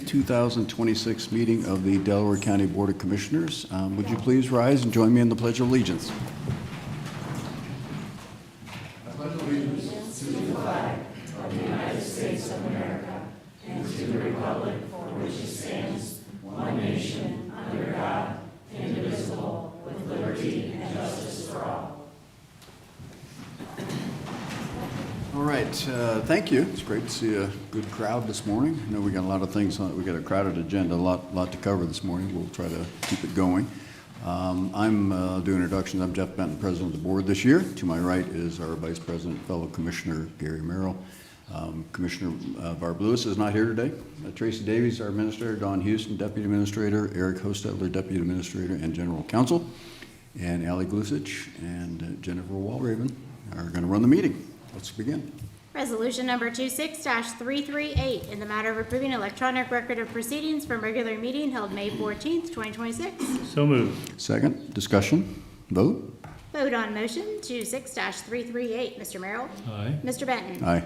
2026 meeting of the Delaware County Board of Commissioners. Would you please rise and join me in the Pledge of Allegiance? I pledge allegiance to the flag of the United States of America and to the republic for which it stands, one nation, under God, indivisible, with liberty and justice for all. All right, thank you. It's great to see a good crowd this morning. I know we got a lot of things on. We got a crowded agenda, a lot to cover this morning. We'll try to keep it going. I'm doing introductions. I'm Jeff Benton, President of the Board this year. To my right is our Vice President, fellow Commissioner Gary Merrill. Commissioner Barb Lewis is not here today. Tracy Davies, our Administrator. Don Houston, Deputy Administrator. Eric Hostetler, Deputy Administrator and General Counsel. And Allie Glusich and Jennifer Walraven are going to run the meeting. Let's begin. Resolution number 26-338 in the matter of approving electronic record of proceedings from regular meeting held May 14th, 2026. So moved. Second, discussion, vote. Vote on motion 26-338. Mr. Merrill? Aye. Mr. Benton? Aye.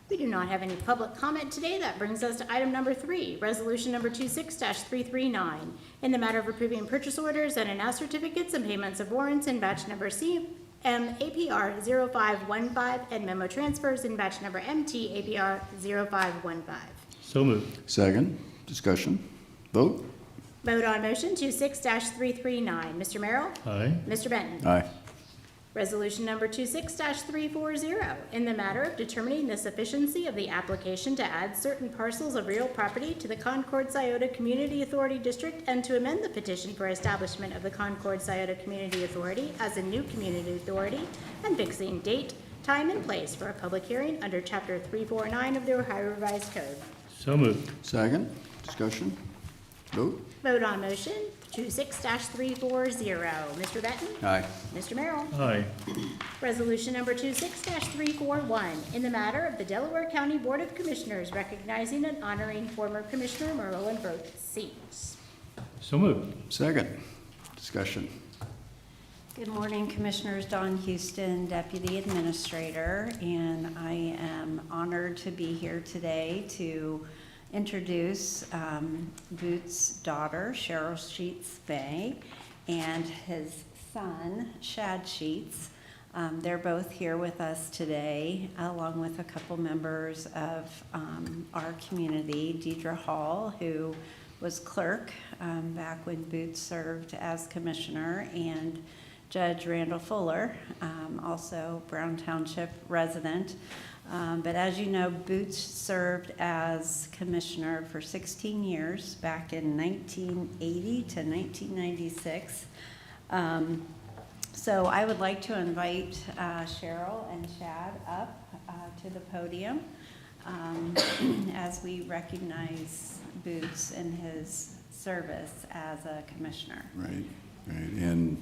We do not have any public comment today. That brings us to item number 3, resolution number 26-339 in the matter of approving purchase orders and announced certificates and payments of warrants in batch number C. APR 0515 and memo transfers in batch number MT APR 0515. So moved. Second, discussion, vote. Vote on motion 26-339. Mr. Merrill? Aye. Mr. Benton? Aye. Resolution number 26-340 in the matter of determining the sufficiency of the application to add certain parcels of real property to the Concord-Scioto Community Authority District and to amend the petition for establishment of the Concord-Scioto Community Authority as a new community authority and fixing date, time, and place for a public hearing under Chapter 349 of the Ohio Revised Code. So moved. Second, discussion, vote. Vote on motion 26-340. Mr. Benton? Aye. Mr. Merrill? Aye. Resolution number 26-341 in the matter of the Delaware County Board of Commissioners recognizing and honoring former Commissioner Merlin Burke's seats. So moved. Second, discussion. Good morning, Commissioners. Don Houston, Deputy Administrator, and I am honored to be here today to introduce Boots' daughter, Cheryl Sheets Bay, and his son, Shad Sheets. They're both here with us today, along with a couple members of our community, Deidre Hall, who was clerk back when Boots served as commissioner, and Judge Randall Fuller, also Brown Township resident. But as you know, Boots served as commissioner for 16 years, back in 1980 to 1996. So I would like to invite Cheryl and Shad up to the podium as we recognize Boots and his service as a commissioner. Right. And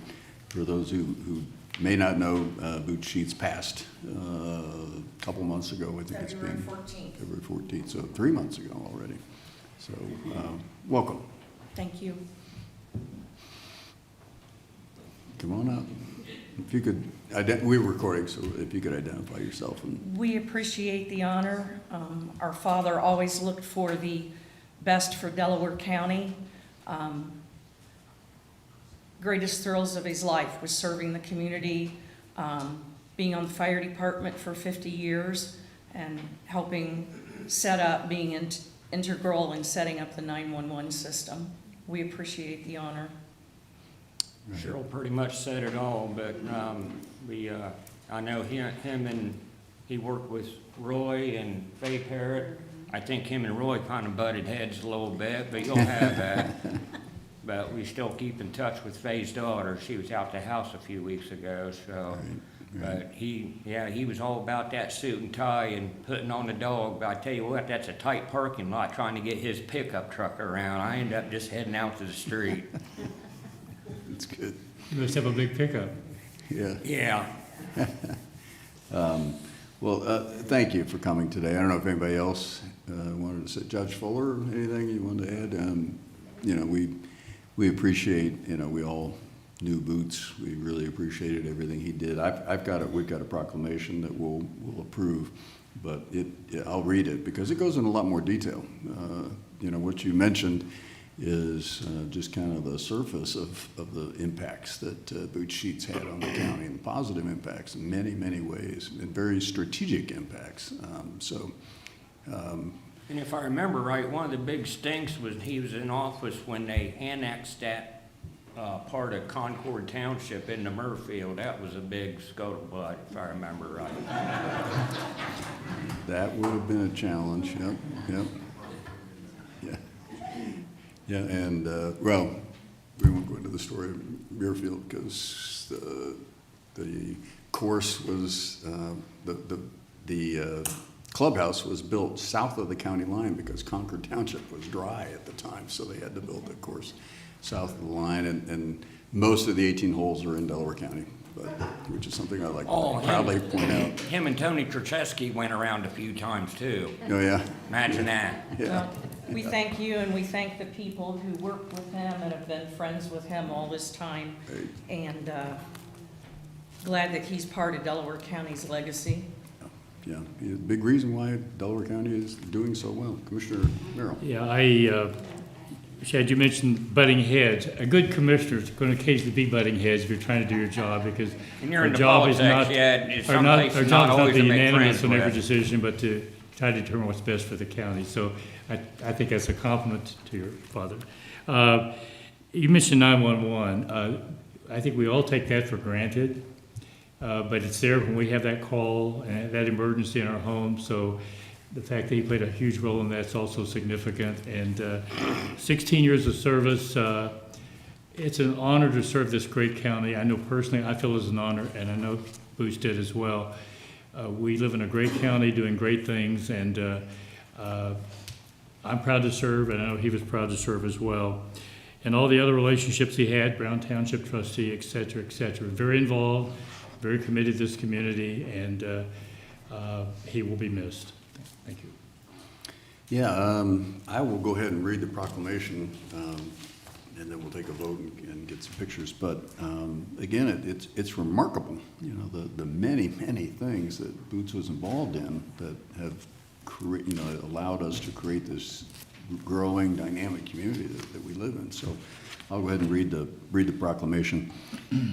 for those who may not know, Boots Sheets passed a couple months ago. I think it's been February 14th, so 3 months ago already. So welcome. Thank you. Come on up. If you could, we're recording, so if you could identify yourself. We appreciate the honor. Our father always looked for the best for Delaware County. Greatest thrills of his life was serving the community, being on the fire department for 50 years, and helping set up, being integral in setting up the 911 system. We appreciate the honor. Cheryl pretty much said it all, but I know him and he worked with Roy and Faye Parrott. I think him and Roy kind of butted heads a little bit, but you'll have that. But we still keep in touch with Faye's daughter. She was out the house a few weeks ago, so. Right. But he was all about that suit and tie and putting on the dog. But I tell you what, that's a tight parking lot trying to get his pickup truck around. I ended up just heading out to the street. That's good. You must have a big pickup. Yeah. Yeah. Well, thank you for coming today. I don't know if anybody else wanted to say, Judge Fuller, anything you wanted to add? We appreciate, we all knew Boots. We really appreciated everything he did. We've got a proclamation that we'll approve, but I'll read it because it goes in a lot more detail. you know, what you mentioned is just kind of the surface of the impacts that Boots Sheets had on the county, and positive impacts in many, many ways, and very strategic impacts. And if I remember right, one of the big stinks was he was in office when they annexed that part of Concord Township into Murfield. That was a big scuttlebutt, if I remember right. That would have been a challenge, yep. Yeah, and, well, we won't go into the story of Muirfield because the course was, the clubhouse was built south of the county line because Concord Township was dry at the time, so they had to build a course south of the line, and most of the 18 holes are in Delaware County, but, which is something I like to proudly point out. Him and Tony Krzeski went around a few times too. Oh, yeah? Imagine that. Yeah. Well, we thank you and we thank the people who worked with him and have been friends with him all this time. Right. And glad that he's part of Delaware County's legacy. Yeah, he's a big reason why Delaware County is doing so well. Commissioner Merrill. Yeah, Shad, you mentioned butting heads. A good commissioner is going to occasionally be butting heads if you're trying to do your job, because And you're our into job is politics, not, yeah, it's our someplace job is not not always to to be make unanimous friends on every with. decision, but to try to determine what's best for the county. So I think that's a compliment to your father. You mentioned 911. I think we all take that for granted, but it's there when we have that call and that emergency in our home. So the fact that he played a huge role in that's also significant. And 16 years of service, it's an honor to serve this great county. I know personally, I feel it's an honor, and I know Boots did as well. We live in a great county doing great things, and I'm proud to serve, and I know he was proud to serve as well. And all the other relationships he had, Brown Township trustee, et cetera, very involved, very committed to this community, and he will be missed. Thank you. Yeah, I will go ahead and read the proclamation, and then we'll take a vote and get some pictures. But again, it's remarkable, you know, the many, many things that Boots was involved in that have allowed us to create this growing dynamic community that we live in. So I'll go ahead and read the proclamation.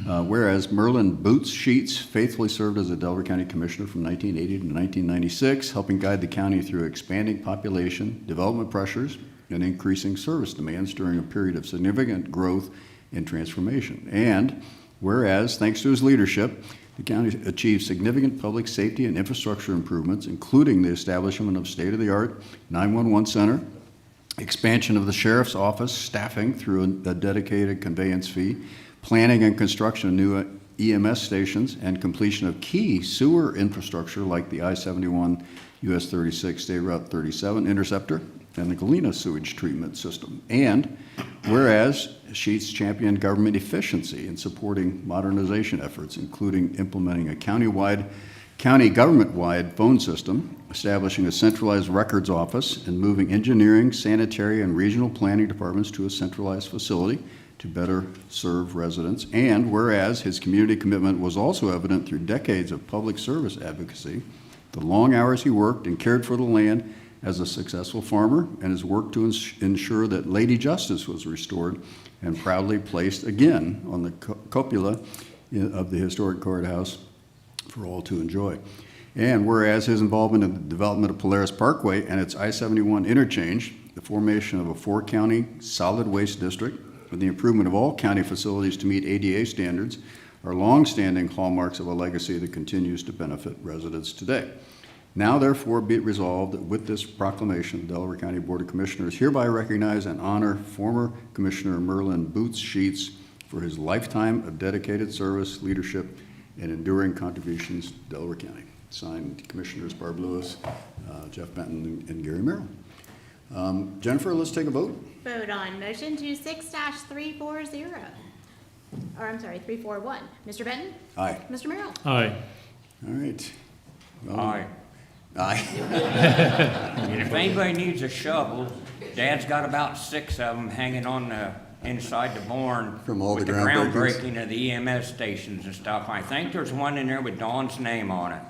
Whereas Merlin Boots Sheets faithfully served as a Delaware County Commissioner from 1980 to 1996, helping guide the county through expanding population, development pressures, and increasing service demands during a period of significant growth and transformation. And whereas, thanks to his leadership, the county achieved significant public safety and infrastructure improvements, including the establishment of state-of-the-art 911 center, expansion of the sheriff's office staffing through a dedicated conveyance fee, planning and construction of new EMS stations, and completion of key sewer infrastructure like the I-71 US 36 State Route 37 interceptor and the Galena sewage treatment system. And whereas Sheets championed government efficiency in supporting modernization efforts, including implementing a county government-wide phone system, establishing a centralized records office, and moving engineering, sanitary, and regional planning departments to a centralized facility to better serve residents. And whereas his community commitment was also evident through decades of public service advocacy, the long hours he worked and cared for the land as a successful farmer, and his work to ensure that Lady Justice was restored and proudly placed again on the cupola of the historic courthouse for all to enjoy. And whereas his involvement in the development of Polaris Parkway and its I-71 interchange, the formation of a 4-county solid waste district, and the improvement of all county facilities to meet ADA standards are long-standing hallmarks of a legacy that continues to benefit residents today. Now, therefore, be it resolved that with this proclamation, the Delaware County Board of Commissioners hereby recognize and honor former Commissioner Merlin Boots Sheets for his lifetime of dedicated service, leadership, and enduring contributions to Delaware County. Signed, Commissioners Barb Lewis, Jeff Benton, and Gary Merrill. Jennifer, let's take a vote. Vote on motion 26-340. Or, I'm sorry, 341. Mr. Benton? Aye. Mr. Merrill? Aye. All right. Well, Aye. Aye. And if anybody needs a shovel, Dad's got about 6 of them hanging on the inside the barn From all with the the groundbreakers? groundbreaking of the EMS stations and stuff. I think there's one in there with Dawn's name on it.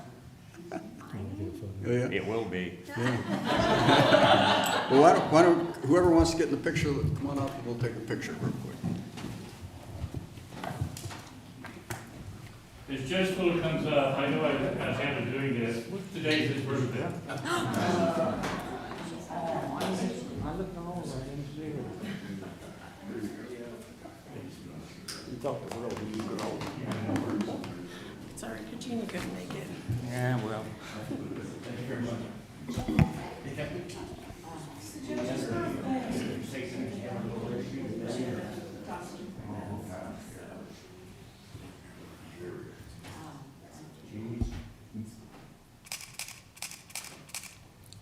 Oh, yeah? It will be. Well, why don't, whoever wants to get in the picture, come on up and we'll take a picture real quick. As Judge Fuller comes up, I know I have him doing this. Today's his birthday. Sorry, Katrina couldn't make it. Yeah, well.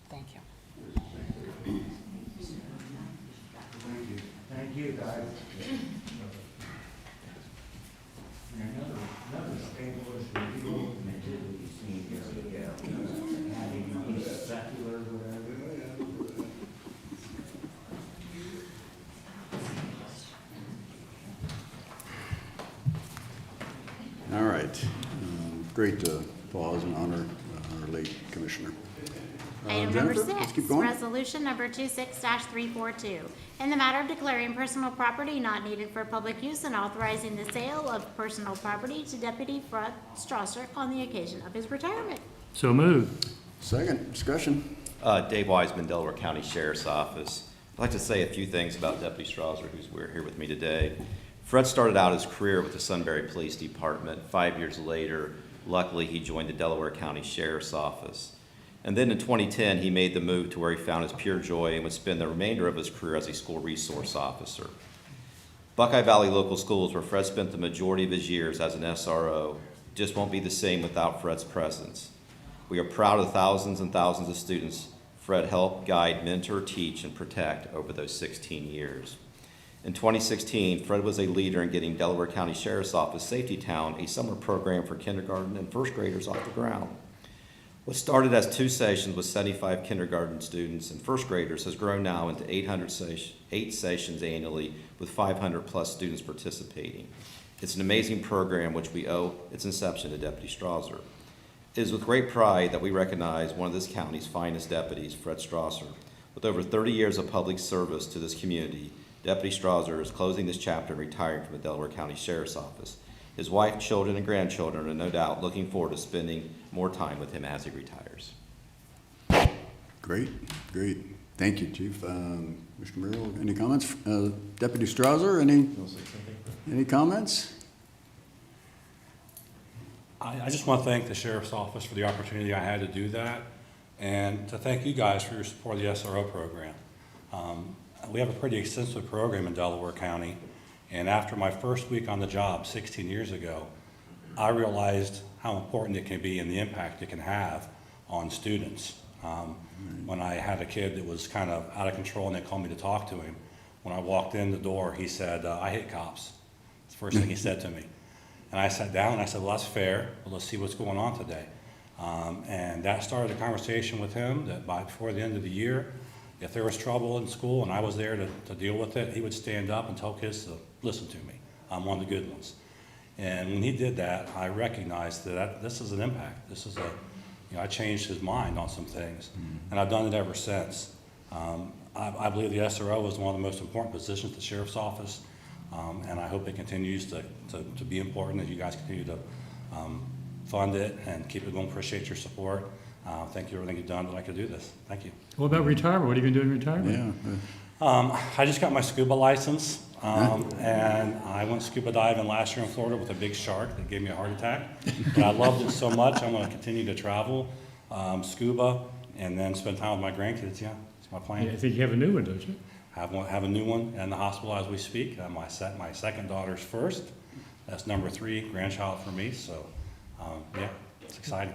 Thank you. Thank you, guys. Another scandalous review that we've seen here. Having secular, whatever. All right. Great to pause and honor our late commissioner. Item number Jennifer, let's 6, keep going. resolution number 26-342, in the matter of declaring personal property not needed for public use and authorizing the sale of personal property to Deputy Fred Strasser on the occasion of his retirement. So moved. Second, discussion. Dave Wiseman, Delaware County Sheriff's Office. I'd like to say a few things about Deputy Strasser, who's here with me today. Fred started out his career with the Sunbury Police Department. 5 years later, luckily, he joined the Delaware County Sheriff's Office. And then in 2010, he made the move to where he found his pure joy and would spend the remainder of his career as a school resource officer. Buckeye Valley Local Schools, where Fred spent the majority of his years as an SRO, just won't be the same without Fred's presence. We are proud of the thousands and thousands of students Fred helped guide, mentor, teach, and protect over those 16 years. In 2016, Fred was a leader in getting Delaware County Sheriff's Office Safety Town, a summer program for kindergarten and first graders, off the ground. What started as 2 sessions with 75 kindergarten students and first graders has grown now into 8 sessions annually with 500 plus students participating. It's an amazing program which we owe its inception to Deputy Strasser. It is with great pride that we recognize one of this county's finest deputies, Fred Strasser. With over 30 years of public service to this community, Deputy Strasser is closing this chapter and retiring from the Delaware County Sheriff's Office. His wife, children, and grandchildren are no doubt looking forward to spending more time with him as he retires. Great, great. Thank you, Chief. Mr. Murrow, any comments? Deputy Strasser, any comments? I just want to thank the Sheriff's Office for the opportunity I had to do that, and to thank you guys for your support of the SRO program. We have a pretty extensive program in Delaware County, and after my first week on the job 16 years ago, I realized how important it can be and the impact it can have on students. When I had a kid that was kind of out of control and they called me to talk to him, when I walked in the door, he said, "I hate cops." That's the first thing he said to me. And I sat down and I said, "Well, that's fair, but let's see what's going on today." And that started a conversation with him that before the end of the year, if there was trouble in school and I was there to deal with it, he would stand up and tell kids to listen to me. I'm one of the good ones. And when he did that, I recognized that this is an impact. This is I changed his mind on some things, and I've done it ever since. I believe the SRO is one of the most important positions at the Sheriff's Office, and I hope it continues to be important as you guys continue to fund it and keep it going. Appreciate your support. Thank you for everything you've done that I could do this. Thank you. What about retirement? What are you going to do in retirement? Yeah. I just got my scuba license, and I went scuba diving last year in Florida with a big shark that gave me a heart attack. But I loved it so much, I'm going to continue to travel, scuba, and then spend time with my grandkids. Yeah, it's my plan. I think you have a new one, don't you? Have a new one in the hospital as we speak. My second daughter's first. That's number 3 grandchild for me. So, yeah, it's exciting.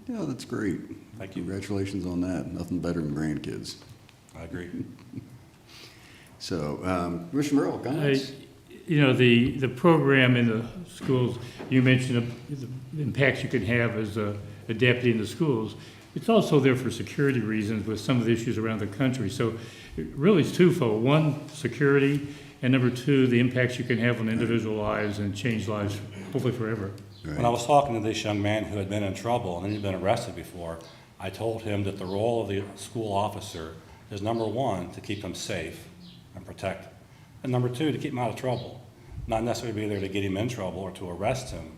Yeah, that's great. Thank you. Congratulations on that. Nothing better than grandkids. I agree. So, Mr. Merrill, comments? The program in the schools, you mentioned the impacts you can have as a deputy in the schools. It's also there for security reasons with some of the issues around the country. So it really it's twofold. 1, security, and number 2, the impacts you can have on individual lives and change lives, hopefully forever. Right. When I was talking to this young man who had been in trouble and then he'd been arrested before, I told him that the role of the school officer is number one, to keep him safe and protect him, and number two, to keep him out of trouble. Not necessarily be there to get him in trouble or to arrest him,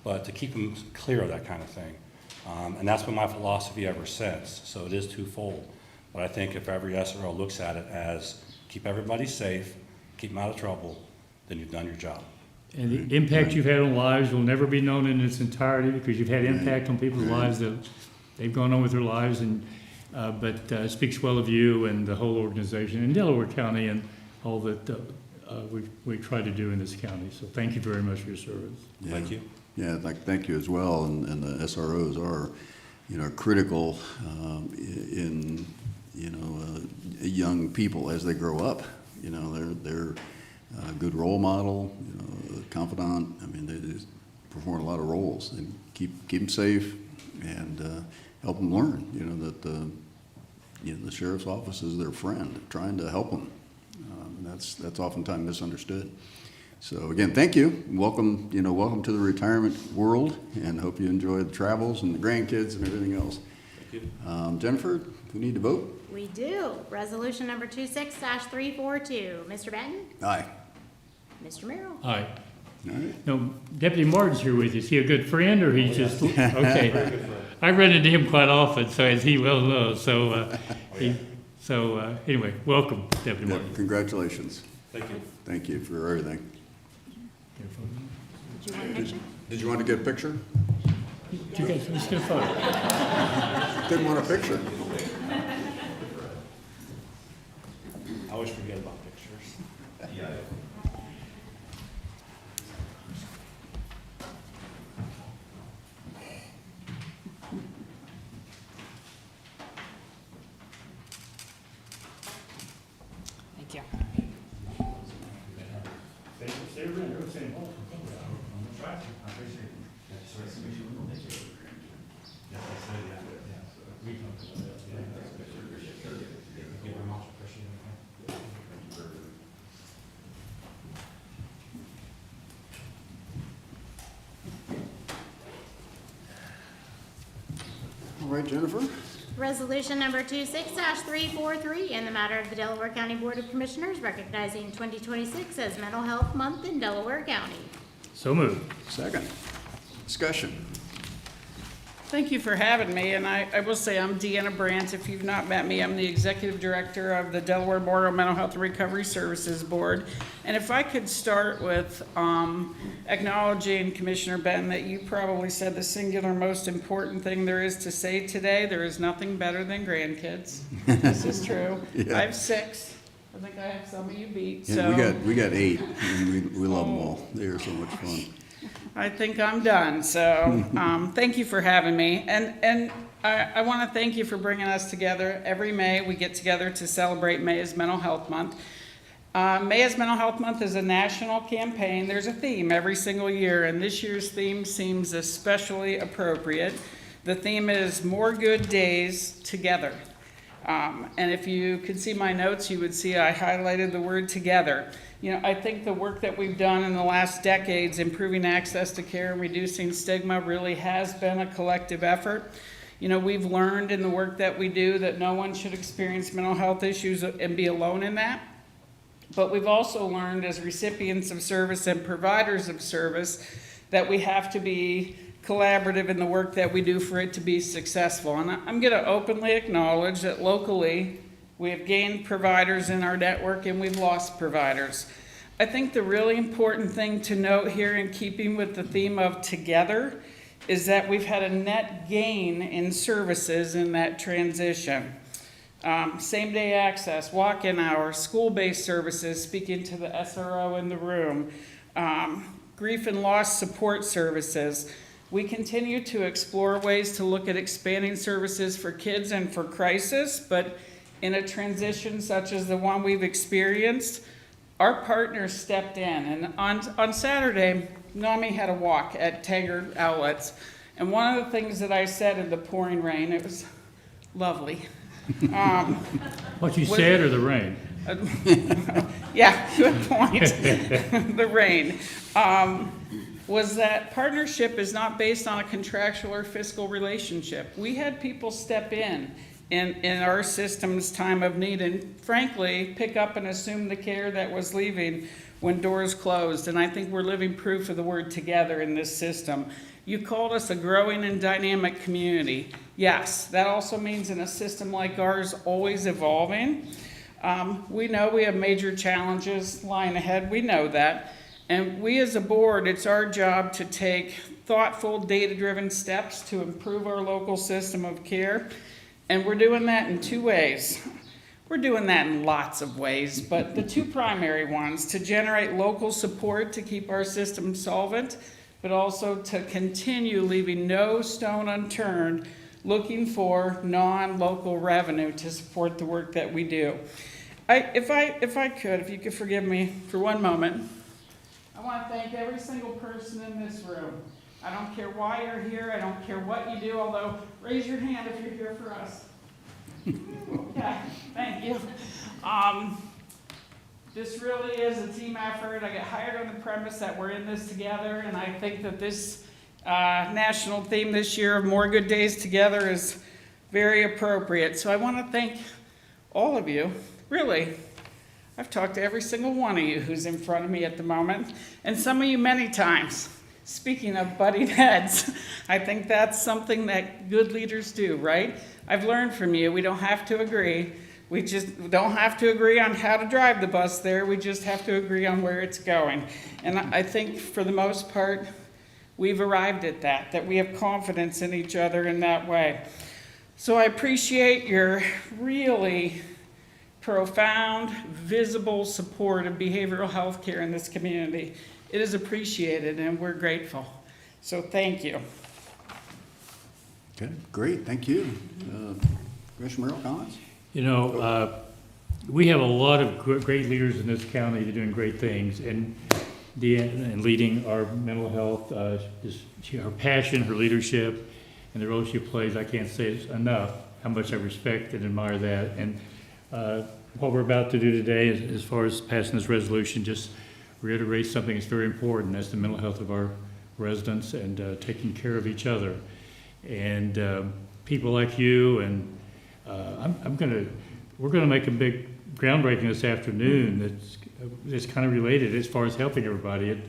but to keep him clear of that kind of thing. And that's been my philosophy ever since, so it is twofold. But I think if every SRO looks at it as keep everybody safe, keep them out of trouble, then you've done your job. And the impact you've had on lives will never be known in its entirety, because you've had impact on people's lives that they've gone on with their lives, and but it speaks well of you and the whole organization in Delaware County and all that we try to do in this county. So thank you very much for your service. Yeah. Thank you. Yeah, thank you as well. And the SROs are, critical in, young people as they grow up. They're a good role model, confidant. I mean, they just perform a lot of roles and keep them safe and help them learn. That the sheriff's office is their friend, trying to help them. And that's oftentimes misunderstood. So again, thank you. Welcome, welcome to the retirement world, and hope you enjoy the travels and the grandkids and everything else. Thank you. Jennifer, we need to vote? We do. Resolution number 26-342. Mr. Benton? Aye. Mr. Merrill? Aye. All right. No, Deputy Martin's here with you. Is he a good friend, or he's just, okay? I run into him quite often, so as he well knows, so, anyway, welcome, Deputy Yeah, Martin. congratulations. Thank you. Thank you for everything. Do you want a picture? Did you want to get a picture? You guys, let's get a photo. Didn't want a picture. I always forget about pictures. Thank you. All right, Jennifer? Resolution number 26-343, in the matter of the Delaware County Board of Commissioners recognizing 2026 as Mental Health Month in Delaware County. So moved. Second. Discussion. Thank you for having me, and I will say I'm Deanna Brandt. If you've not met me, I'm the Executive Director of the Delaware Board of Mental Health and Recovery Services Board. And if I could start with acknowledging Commissioner Benton that you probably said the singular most important thing there is to say today. There is nothing better than grandkids. This is true. Yeah. I have 6. I think I have some of you beat, Yeah, so. we got 8, and we love them all. They are so much fun. I think I'm done, so thank you for having me. And I want to thank you for bringing us together. Every May, we get together to celebrate May as Mental Health Month. May as Mental Health Month is a national campaign. There's a theme every single year, and this year's theme seems especially appropriate. The theme is More Good Days Together. And if you could see my notes, you would see I highlighted the word together. I think the work that we've done in the last decades, improving access to care and reducing stigma, really has been a collective effort. We've learned in the work that we do that no one should experience mental health issues and be alone in that. But we've also learned as recipients of service and providers of service that we have to be collaborative in the work that we do for it to be successful. And I'm going to openly acknowledge that locally we have gained providers in our network and we've lost providers. I think the really important thing to note here, in keeping with the theme of together, is that we've had a net gain in services in that transition. Same-day access, walk-in hours, school-based services, speaking to the SRO in the room, grief and loss support services. We continue to explore ways to look at expanding services for kids and for crisis, but in a transition such as the one we've experienced, our partners stepped in. And on Saturday, NAMI had a walk at Taggart Outlets. And one of the things that I said in the pouring rain, it was lovely. What you said, or the rain? Yeah, good point. The rain. was that partnership is not based on a contractual or fiscal relationship. We had people step in our system's time of need and frankly, pick up and assume the care that was leaving when doors closed. And I think we're living proof of the word together in this system. You called us a growing and dynamic community. Yes, that also means in a system like ours, always evolving. We know we have major challenges lying ahead. We know that. And we as a board, it's our job to take thoughtful, data-driven steps to improve our local system of care. And we're doing that in two ways. We're doing that in lots of ways, but the two primary ones, to generate local support to keep our system solvent, but also to continue leaving no stone unturned, looking for non-local revenue to support the work that we do. If you could forgive me for one moment, I want to thank every single person in this room. I don't care why you're here, I don't care what you do, although raise your hand if you're here for us. Okay, thank you. This really is a team effort. I got hired on the premise that we're in this together, and I think that this national theme this year of More Good Days Together is very appropriate. So I want to thank all of you. Really, I've talked to every single one of you who's in front of me at the moment, and some of you many times. Speaking of butting heads, I think that's something that good leaders do, right? I've learned from you, we don't have to agree. We just don't have to agree on how to drive the bus there, we just have to agree on where it's going. And I think for the most part, we've arrived at that we have confidence in each other in that way. So I appreciate your really profound, visible support of behavioral health care in this community. It is appreciated and we're grateful. So thank you. Okay, great, thank you. Commissioner Merrill, comments? You know, we have a lot of great leaders in this county that are doing great things, and leading our mental health, her passion, her leadership, and the role she plays, I can't say it's enough how much I respect and admire that. And what we're about to do today, as far as passing this resolution, just reiterate something that's very important. That's the mental health of our residents and taking care of each other. And people like you, and we're gonna make a big groundbreaking this afternoon that's kind of related as far as helping everybody.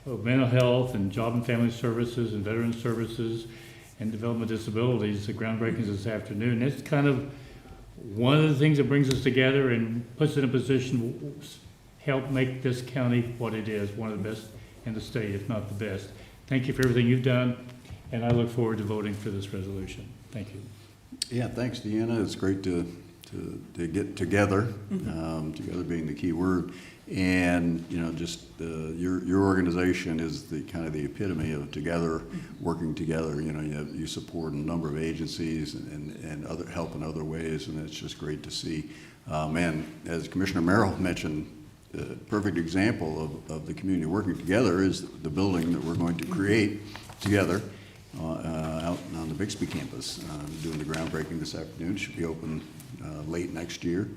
Mental health and job and family services and veteran services and development disabilities. The groundbreaking is this afternoon. It's kind of one of the things that brings us together and puts us in a position to help make this county what it is, one of the best in the state, if not the best. Thank you for everything you've done, and I look forward to voting for this resolution. Thank you. Yeah, thanks, Deanna. It's great to get together, together being the key word. And, you know, just your organization is the kind of the epitome of together, working together. You know, you support a number of agencies and other help in other ways, and it's just great to see. And as Commissioner Merrill mentioned, a perfect example of the community working together is the building that we're going to create together out on the Bixby campus. Doing the groundbreaking this afternoon. Should be open late next year.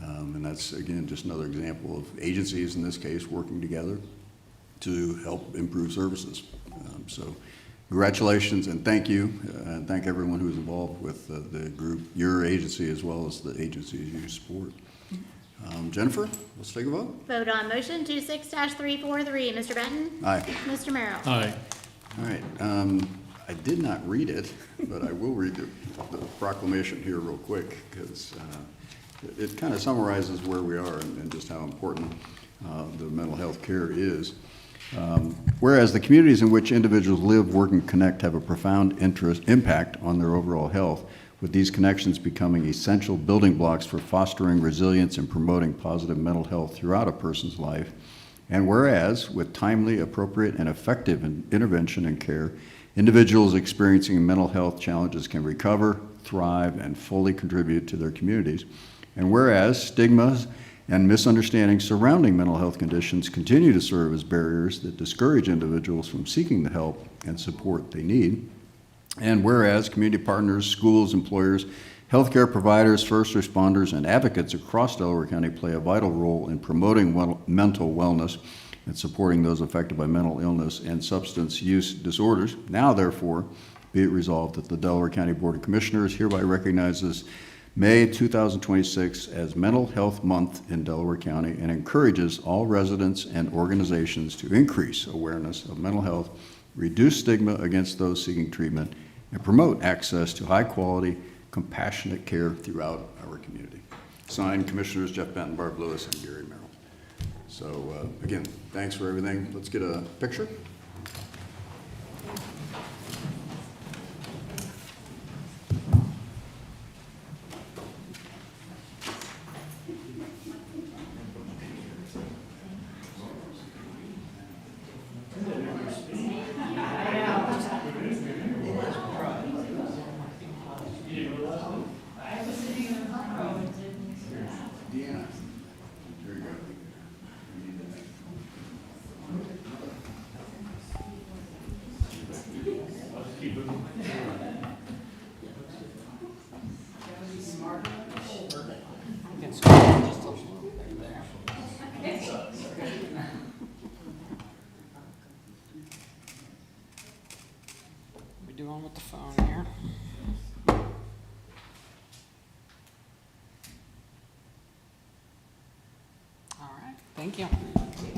And that's, again, just another example of agencies, in this case, working together to help improve services. So congratulations and thank you. And thank everyone who's involved with the group, your agency, as well as the agencies you support. Jennifer, let's take a vote. Vote on motion 26-343. Mr. Benton? Aye. Mr. Merrill? Aye. All right. I did not read it, but I will read the proclamation here real quick, because it kind of summarizes where we are and just how important the mental health care is. Whereas the communities in which individuals live, work, and connect have a profound impact on their overall health, with these connections becoming essential building blocks for fostering resilience and promoting positive mental health throughout a person's life. And whereas, with timely, appropriate, and effective intervention and care, individuals experiencing mental health challenges can recover, thrive, and fully contribute to their communities. And whereas stigmas and misunderstandings surrounding mental health conditions continue to serve as barriers that discourage individuals from seeking the help and support they need. And whereas community partners, schools, employers, healthcare providers, first responders, and advocates across Delaware County play a vital role in promoting mental wellness and supporting those affected by mental illness and substance use disorders. Now, therefore, be it resolved that the Delaware County Board of Commissioners hereby recognizes May 2026 as Mental Health Month in Delaware County and encourages all residents and organizations to increase awareness of mental health, reduce stigma against those seeking treatment, and promote access to high-quality, compassionate care throughout our community. Signed, Commissioners Jeff Benton, Barb Lewis, and Gary Merrill. So again, thanks for everything. Let's get a picture. Deanna, here you go. We doing with the phone here? All right, thank you. Thank you.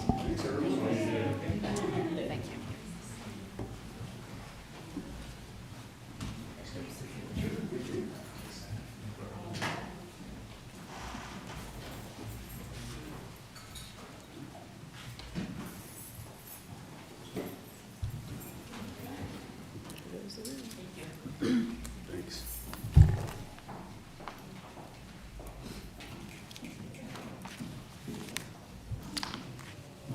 Thanks.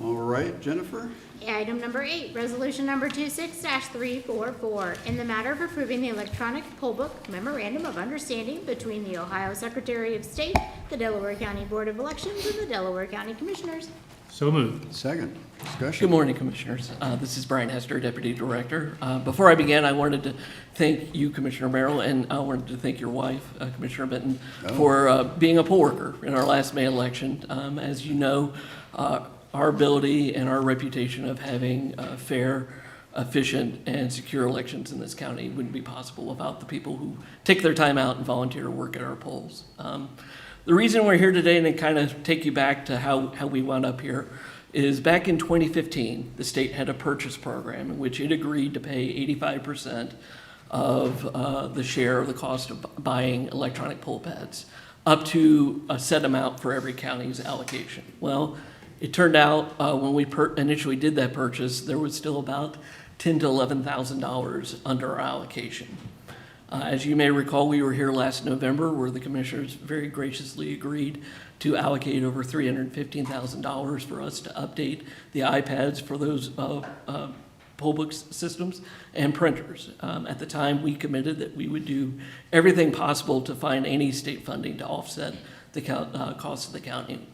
All right, Jennifer? Item number 8, resolution number 26-344, in the matter of approving the electronic poll book memorandum of understanding between the Ohio Secretary of State, the Delaware County Board of Elections, and the Delaware County Commissioners. So moved. Second, discussion. Good morning, Commissioners. This is Brian Hester, Deputy Director. Before I begin, I wanted to thank you, Commissioner Merrill, and I wanted to thank your wife, Commissioner Benton, for being a poll worker in our last May election. As you know, our ability and our reputation of having fair, efficient, and secure elections in this county wouldn't be possible without the people who take their time out and volunteer to work at our polls. The reason we're here today, and to kind of take you back to how we wound up here, is back in 2015, the state had a purchase program in which it agreed to pay 85% of the share of the cost of buying electronic poll pads, up to a set amount for every county's allocation. Well, it turned out when we initially did that purchase, there was still about $10,000 to $11,000 under our allocation. As you may recall, we were here last November where the commissioners very graciously agreed to allocate over $315,000 for us to update the iPads for those poll book systems and printers. At the time, we committed that we would do everything possible to find any state funding to offset the cost of the county.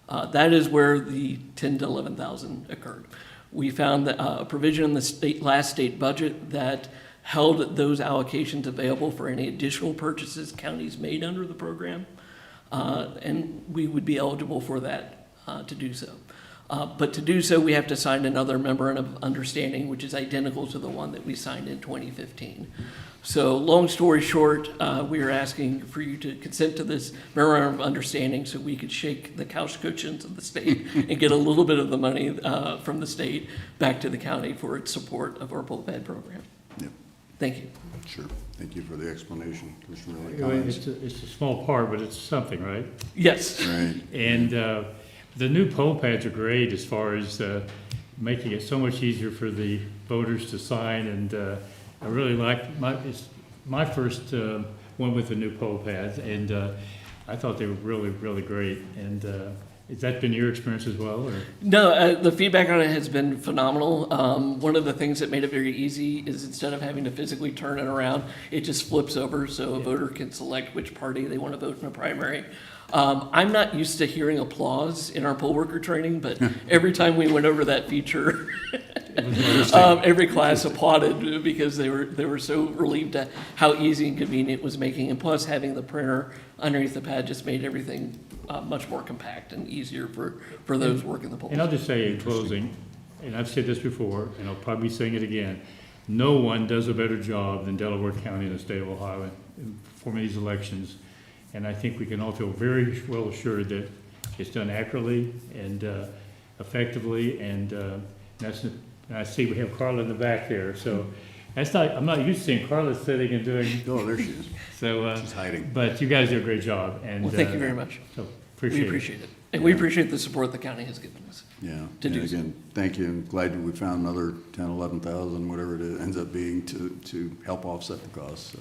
That is where the $10,000 to $11,000 occurred. We found that a provision in the last state budget that held those allocations available for any additional purchases counties made under the program, and we would be eligible for that to do so. But to do so, we have to sign another memorandum of understanding, which is identical to the one that we signed in 2015. So long story short, we are asking for you to consent to this memorandum of understanding so we could shake the couch cushions of the state and get a little bit of the money from the state back to the county for its support of our poll pad program. Yep. Thank you. Sure. Thank you for the explanation, Commissioner Lee Well, Collins. It's a small part, but it's something, right? Yes. Right. And the new poll pads are great as far as making it so much easier for the voters to sign. And I really like it's my first one with the new poll pads, and I thought they were really, really great. And has that been your experience as well? Or? No, the feedback on it has been phenomenal. One of the things that made it very easy is instead of having to physically turn it around, it just flips over so a voter can select which party they want to vote in a primary. I'm not used to hearing applause in our poll worker training, but every time we went over that feature, every class applauded because they were so relieved at how easy and convenient it was making, and plus having the printer underneath the pad just made everything much more compact and easier for those working the polls. And I'll just say in closing, and I've said this before, and I'll probably be saying it again, no one does a better job than Delaware County in the state of Ohio in forming these elections. And I think we can all feel very well assured that it's done accurately and effectively, and and I see we have Carla in the back there, so that's not, I'm not used to seeing Carla sitting and doing, Oh, there she is. so. She's hiding. But you guys do a great job, and. Well, thank you very much. So, We appreciate it. appreciate it. And we appreciate the support the county has given us. Yeah. To do And so. again, thank you. I'm glad that we found another 10, 11,000, whatever it ends up being to help offset the cost, so.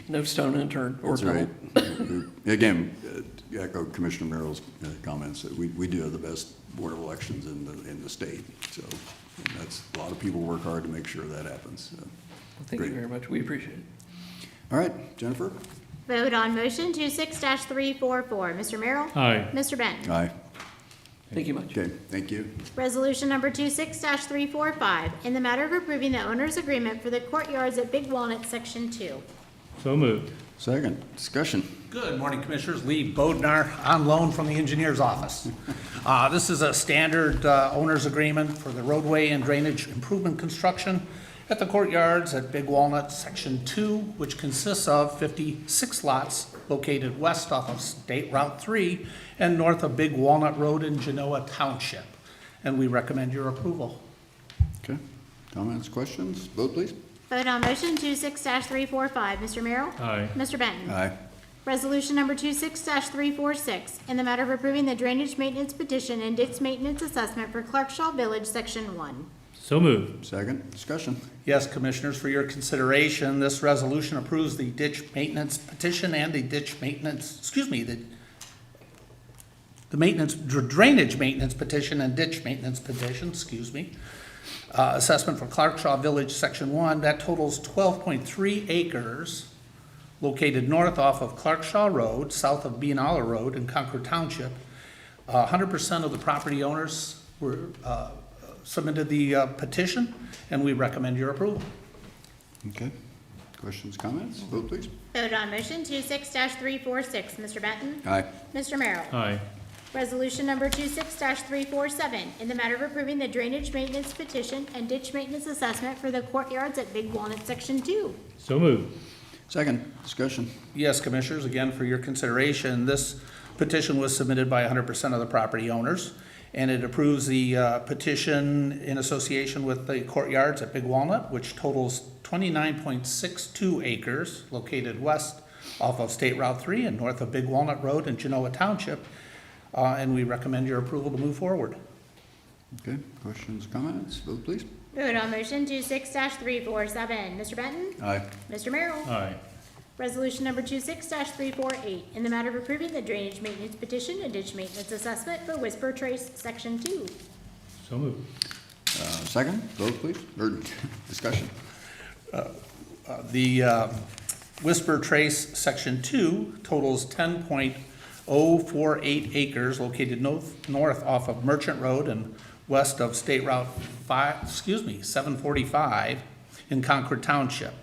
No stone unturned or That's double. right. Again, echo Commissioner Merrill's comments, that we do have the best board of elections in the state. So and that's, a lot of people work hard to make sure that happens. So. Well, thank you Great. very much. We appreciate it. All right, Jennifer? Vote on motion 26-344. Mr. Merrill? Aye. Mr. Benton? Aye. Thank you much. Okay, thank you. Resolution number 26-345, in the matter of approving the owner's agreement for the courtyards at Big Walnut, Section 2. So moved. Second, discussion. Good morning, Commissioners. Lee Bodnar, on loan from the engineer's office. This is a standard owner's agreement for the roadway and drainage improvement construction at the courtyards at Big Walnut, Section 2, which consists of 56 lots located west off of State Route 3 and north of Big Walnut Road in Genoa Township. And we recommend your approval. Okay, comments, questions? Vote, please. Vote on motion 26-345. Mr. Merrill? Aye. Mr. Benton? Aye. Resolution number 26-346, in the matter of approving the drainage maintenance petition and ditch maintenance assessment for Clarkshaw Village, Section 1. So moved. Second, discussion. Yes, Commissioners, for your consideration, this resolution approves the ditch maintenance petition and the ditch maintenance, drainage maintenance petition and ditch maintenance petition, assessment for Clarkshaw Village, Section 1, that totals 12.3 acres located north off of Clarkshaw Road, south of Beanalla Road in Concord Township. 100% of the property owners were submitted the petition, and we recommend your approval. Okay, questions, comments? Vote, please. Vote on motion 26-346. Mr. Benton? Aye. Mr. Merrill? Aye. Resolution number 26-347, in the matter of approving the drainage maintenance petition and ditch maintenance assessment for the courtyards at Big Walnut, Section 2. So moved. Second, discussion. Yes, Commissioners, again, for your consideration, this petition was submitted by 100% of the property owners, and it approves the petition in association with the courtyards at Big Walnut, which totals 29.62 acres located west off of State Route 3 and north of Big Walnut Road in Genoa Township, and we recommend your approval to move forward. Okay, questions, comments? Vote, please. Vote on motion 26-347. Mr. Benton? Aye. Mr. Merrill? Aye. Resolution number 26-348, in the matter of approving the drainage maintenance petition and ditch maintenance assessment for Whisper Trace, Section 2. So moved. Second, vote, please, or discussion. The Whisper Trace Section 2 totals 10.048 acres located north off of Merchant Road and west of State Route 745 in Concord Township.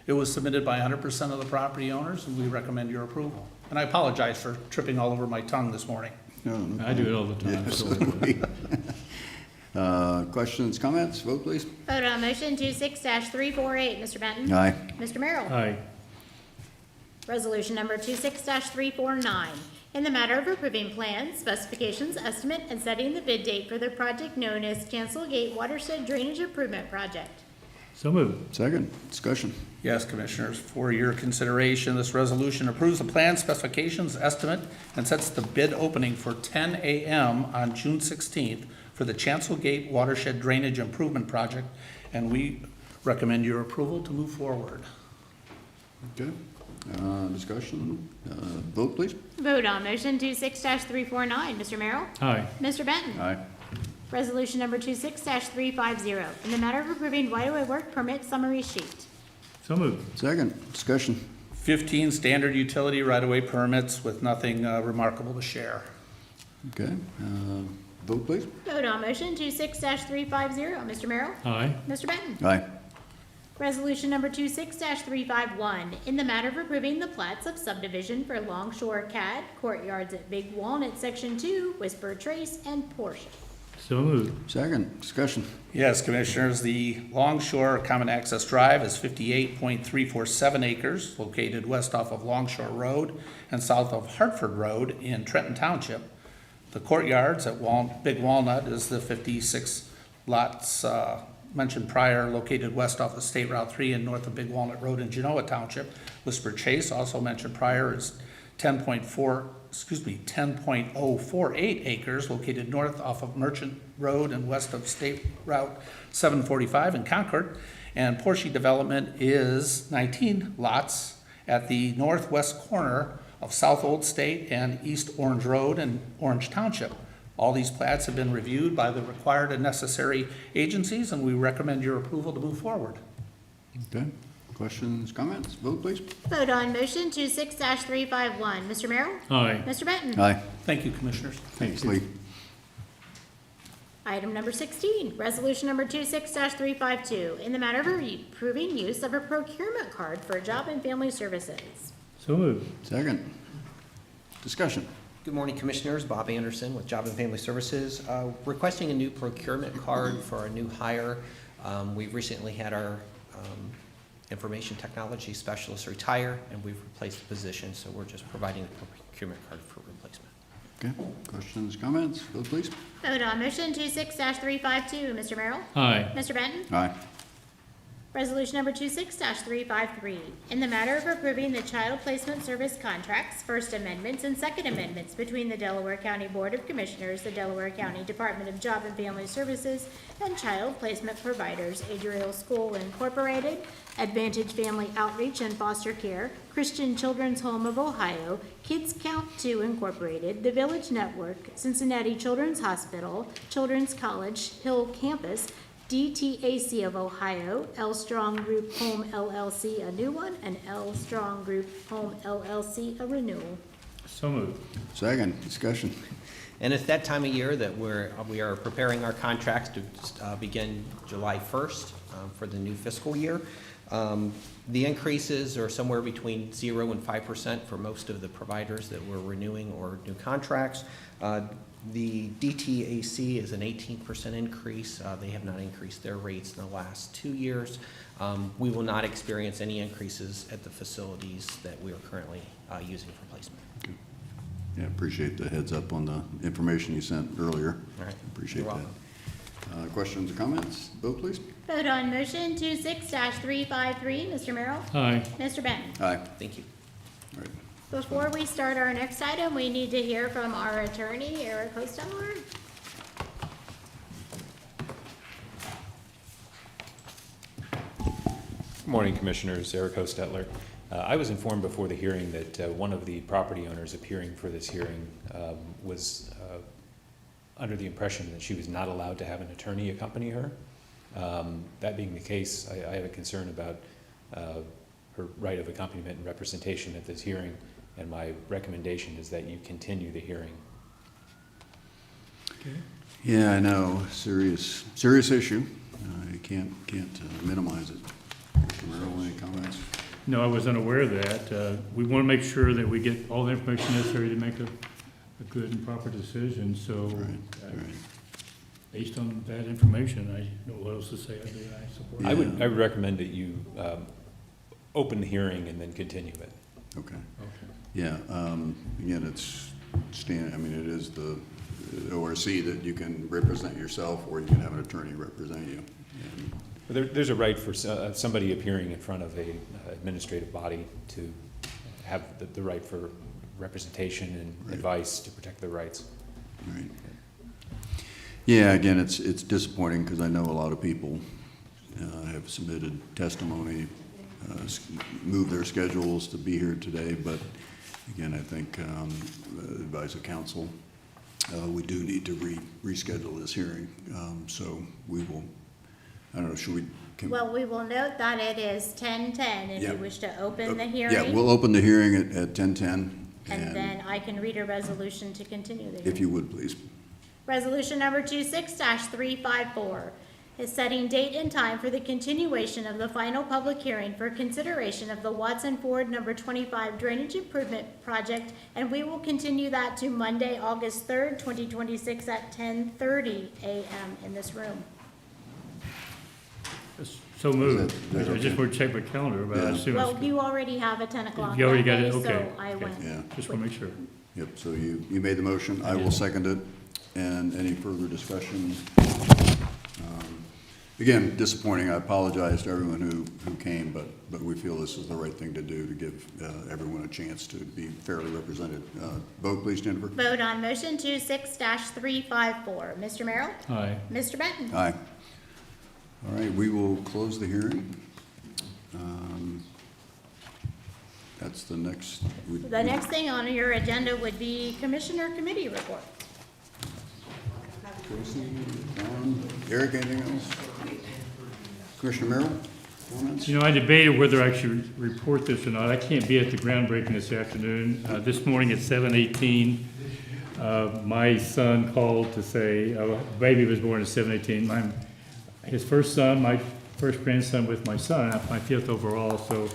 It was submitted by 100% of the property owners, and we recommend your approval. And I apologize for tripping all over my tongue this morning. No. I do it all the time. Yes. so- Questions, comments? Vote, please. Vote on motion 26-348. Mr. Benton? Aye. Mr. Merrill? Aye. Resolution number 26-349, in the matter of approving plans, specifications, estimate, and setting the bid date for the project known as Cancel Gate Watershed Drainage Improvement Project. So moved. Second, discussion. Yes, Commissioners, for your consideration, this resolution approves the plan, specifications, estimate, and sets the bid opening for 10 a.m. on June 16th for the Chancel Gate Watershed Drainage Improvement Project, and we recommend your approval to move forward. Okay, discussion. Vote, please. Vote on motion 26-349. Mr. Merrill? Aye. Mr. Benton? Aye. Resolution number 26-350, in the matter of approving right-of-way work permit summary sheet. So moved. Second, discussion. 15 standard utility right-of-way permits with nothing remarkable to share. Okay, vote, please. Vote on motion 26-350. Mr. Merrill? Aye. Mr. Benton? Aye. Resolution number 26-351, in the matter of approving the plats of subdivision for Longshore CAD, Courtyards at Big Walnut, Section 2, Whisper Trace, and Portia. So moved. Second, discussion. Yes, Commissioners, the Longshore Common Access Drive is 58.347 acres, located west off of Longshore Road and south of Hartford Road in Trenton Township. The Courtyards at Big Walnut is the 56 lots mentioned prior, located west off of State Route 3 and north of Big Walnut Road in Genoa Township. Whisper Chase, also mentioned prior, is 10.048 acres, located north off of Merchant Road and west of State Route 745 in Concord. And Portia Development is 19 lots at the northwest corner of South Old State and East Orange Road in Orange Township. All these plats have been reviewed by the required and necessary agencies, and we recommend your approval to move forward. Okay, questions, comments? Vote, please. Vote on motion 26-351. Mr. Merrill? Aye. Mr. Benton? Aye. Thank you, Commissioners. Thanks, Lee. Item number 16, resolution number 26-352, in the matter of approving use of a procurement card for Job and Family Services. So moved. Second, discussion. Good morning, Commissioners. Bob Anderson with Job and Family Services. Requesting a new procurement card for a new hire. We've recently had our information technology specialist retire, and we've replaced the position, so we're just providing a procurement card for replacement. Okay, questions, comments? Vote, please. Vote on motion 26-352. Mr. Merrill? Aye. Mr. Benton? Aye. Resolution number 26-353, in the matter of approving the child placement service contracts, first amendments and second amendments between the Delaware County Board of Commissioners, the Delaware County Department of Job and Family Services, and child placement providers, Adriel School Incorporated, Advantage Family Outreach and Foster Care, Christian Children's Home of Ohio, Kids Count 2 Incorporated, The Village Network, Cincinnati Children's Hospital, Children's College, Hill Campus, DTAC of Ohio, L Strong Group Home LLC, a new one, and L Strong Group Home LLC, a renewal. So moved. Second, discussion. And it's that time of year that we are preparing our contracts to begin July 1st for the new fiscal year. The increases are somewhere between 0 and 5% for most of the providers that we're renewing or new contracts. The DTAC is an 18% increase. They have not increased their rates in the last 2 years. We will not experience any increases at the facilities that we are currently using for placement. Yeah, appreciate the heads up on the information you sent earlier. All right. Appreciate You're that. welcome. Questions or comments? Vote, please. Vote on motion 26-353. Mr. Merrill? Aye. Mr. Benton? Aye. Thank you. All right. Before we start our next item, we need to hear from our attorney, Eric Hostetler. Good morning, Commissioners. Eric Hostetler. I was informed before the hearing that one of the property owners appearing for this hearing was under the impression that she was not allowed to have an attorney accompany her. That being the case, I have a concern about her right of accompaniment and representation at this hearing, and my recommendation is that you continue the hearing. Yeah, I know, serious issue. You can't minimize it. Mr. Merrill, any comments? No, I was unaware of that. We want to make sure that we get all the information necessary to make a good and proper decision, so Right. based on that information, I don't know what else to say. I support it. I would recommend that you open the hearing and then continue it. Okay. Okay. Yeah, again, it is the ORC that you can represent yourself or you can have an attorney represent you. And But there's a right for somebody appearing in front of a administrative body to have the right for representation and Right. advice to protect their rights. Right. Yeah, again, it's disappointing because I know a lot of people have submitted testimony, moved their schedules to be here today, but again, I think advice of counsel, we do need to reschedule this hearing. So we will, I don't know, should we? Well, we will note that it is 10:10 if Yeah. you wish to open the hearing. Yeah, we'll open the hearing at 10:10. And then I can read a resolution to continue the hearing. If you would, please. Resolution number 26-354, is setting date and time for the continuation of the final public hearing for consideration of the Watson Ford number 25 drainage improvement project, and we will continue that to Monday, August 3rd, 2026 at 10:30 a.m. in this room. So moved. Is that I just okay? want to check my calendar, but I Yeah. assume Well, it's, you already have a 10 o'clock You already that got it? day, Okay. so I Okay. went. Yeah. just want to make sure. Yep, so you made the motion, I will second it, and any further discussion? Again, disappointing, I apologize to everyone who came, but we feel this is the right thing to do to give everyone a chance to be fairly represented. Vote please, Jennifer. Vote on motion 26-354. Mr. Merrill? Aye. Mr. Benton? Aye. All right, we will close the hearing. That's the next. The next thing on your agenda would be Commissioner Committee report. Tracy, Don, Eric, anything else? Commissioner Merrill, comments? You know, I debated whether I should report this or not. I can't be at the groundbreaking this afternoon. This morning at 7:18, my son called to say, baby was born at 7:18. His first son, my first grandson with my son, my 5th overall. So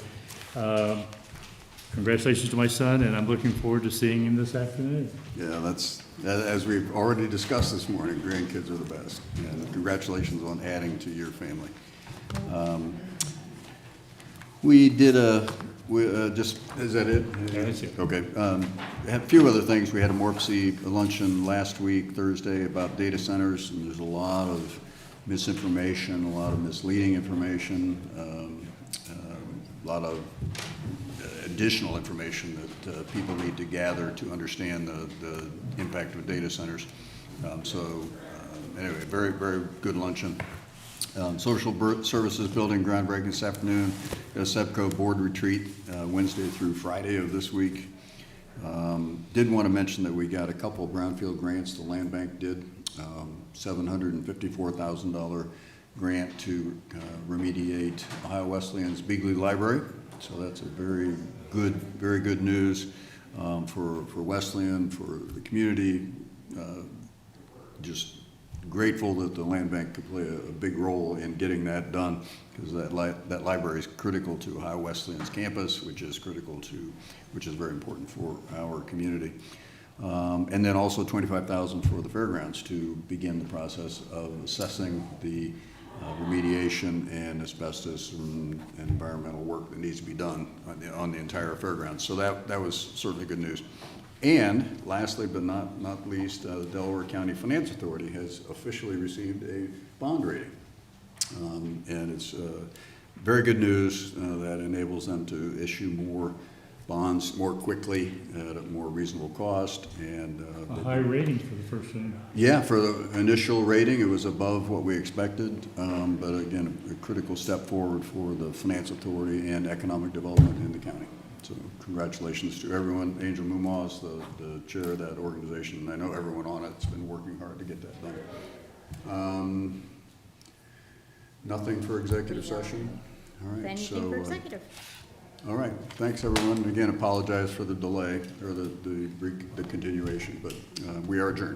congratulations to my son, and I'm looking forward to seeing him this afternoon. Yeah, that's, as we've already discussed this morning, grandkids are the best. And congratulations on adding to your family. We did just, is that it? Yeah, that's it. Okay. Had a few other things. We had a MORPC luncheon last week, Thursday, about data centers, and there's a lot of misinformation, a lot of misleading information, a lot of additional information that people need to gather to understand the impact of data centers. Anyway, very, very good luncheon. Social Services Building groundbreaking this afternoon. Got a SEPCO board retreat Wednesday through Friday of this week. Did want to mention that we got a couple of brownfield grants. The Land Bank did $754,000 grant to remediate Ohio Wesleyan's Beagley Library. So that's a very good news for Wesleyan, for the community. Just grateful that the Land Bank could play a big role in getting that done, because that library is critical to Ohio Wesleyan's campus, which is very important for our community. And then also $25,000 for the fairgrounds to begin the process of assessing the remediation and asbestos and environmental work that needs to be done on the entire fairgrounds. So that was certainly good news. And lastly, but not least, the Delaware County Finance Authority has officially received a bond rating. And it's very good news that enables them to issue more bonds more quickly at a more reasonable cost. And A high rating for the first one. yeah, for the initial rating, it was above what we expected, but again, a critical step forward for the Finance Authority and economic development in the county. So congratulations to everyone. Angel Mumoz, the chair of that organization, and I know everyone on it's been working hard to get that done. Nothing for executive session? All right. Anything for executive? All right, thanks everyone. Again, apologize for the delay or the continuation, but we are adjourned.